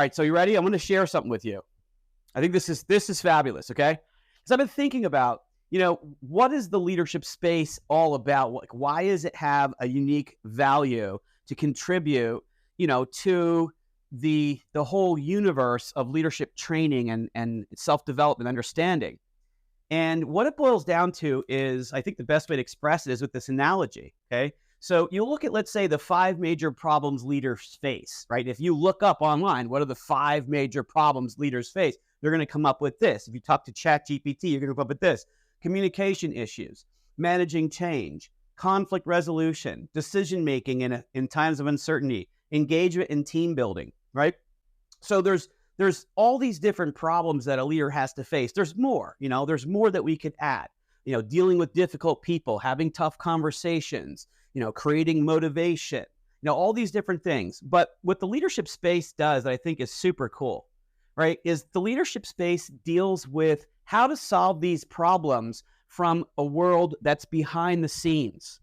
All right, so you ready? I'm going to share something with you. I think this is fabulous, okay? Because I've been thinking about, what is the leadership space all about? Like, why does it have a unique value to contribute, to the whole universe of leadership training and self-development understanding? And what it boils down to is, I think the best way to express it is with this analogy, okay? So you look at, let's say, the 5 major problems leaders face, right? If you look up online, what are the 5 major problems leaders face? They're going to come up with this. If you talk to ChatGPT, you're going to come up with this. Communication issues, managing change, conflict resolution, decision-making in times of uncertainty, engagement and team building, right? So there's all these different problems that a leader has to face. There's more, there's more that we could add, dealing with difficult people, having tough conversations, creating motivation, all these different things. But what the leadership space does that I think is super cool, right, is the leadership space deals with how to solve these problems from a world that's behind the scenes,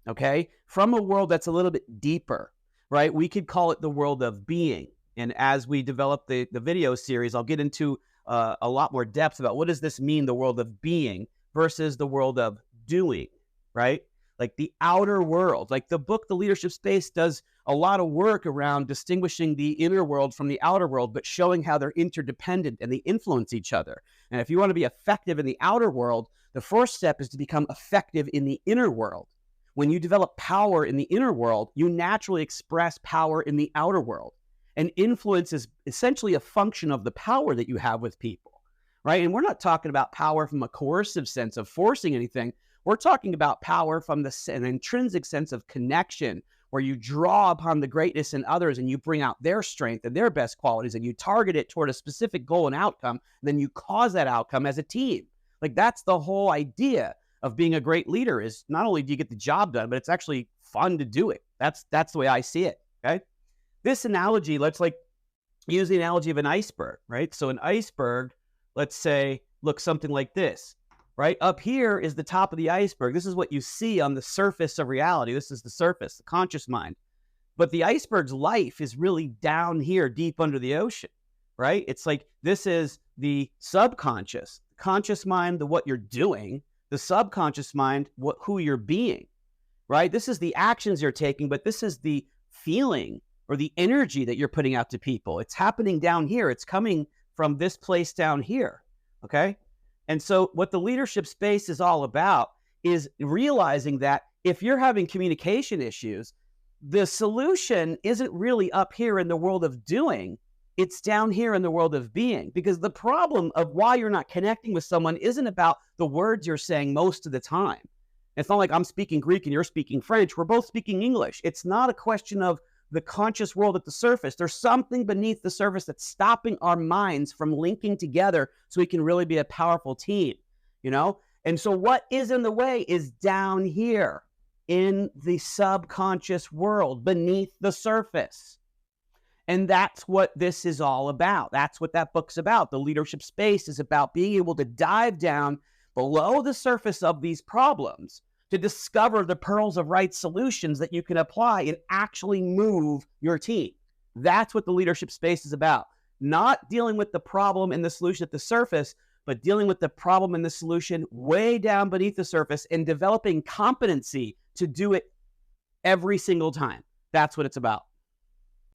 okay? From a world that's a little bit deeper, right? We could call it the world of being. And as we develop the video series, I'll get into a lot more depth about what does this mean, the world of being versus the world of doing, right? Like the outer world. Like the book, The Leadership Space, does a lot of work around distinguishing the inner world from the outer world, but showing how they're interdependent and they influence each other. And if you want to be effective in the outer world, the first step is to become effective in the inner world. When you develop power in the inner world, you naturally express power in the outer world. And influence is essentially a function of the power that you have with people, right? And we're not talking about power from a coercive sense of forcing anything. We're talking about power from an intrinsic sense of connection, where you draw upon the greatness in others and you bring out their strength and their best qualities and you target it toward a specific goal and outcome. And then you cause that outcome as a team. Like that's the whole idea of being a great leader, is not only do you get the job done, but it's actually fun to do it. That's the way I see it, okay? This analogy, let's use the analogy of an iceberg, right? So an iceberg, let's say, looks something like this, right? Up here is the top of the iceberg. This is what you see on the surface of reality. This is the surface, the conscious mind. But the iceberg's life is really down here, deep under the ocean, right? It's like this is the subconscious, conscious mind, what you're doing, the subconscious mind, who you're being, right? This is the actions you're taking, but this is the feeling or the energy that you're putting out to people. It's happening down here. It's coming from this place down here, okay? And so what the leadership space is all about is realizing that if you're having communication issues, the solution isn't really up here in the world of doing, it's down here in the world of being. Because the problem of why you're not connecting with someone isn't about the words you're saying most of the time. It's not like I'm speaking Greek and you're speaking French. We're both speaking English. It's not a question of the conscious world at the surface. There's something beneath the surface that's stopping our minds from linking together so we can really be a powerful team, And so what is in the way is down here in the subconscious world beneath the surface. And that's what this is all about. That's what that book's about. The leadership space is about being able to dive down below the surface of these problems to discover the pearls of right solutions that you can apply and actually move your team. That's what the leadership space is about. Not dealing with the problem and the solution at the surface, but dealing with the problem and the solution way down beneath the surface and developing competency to do it every single time. That's what it's about.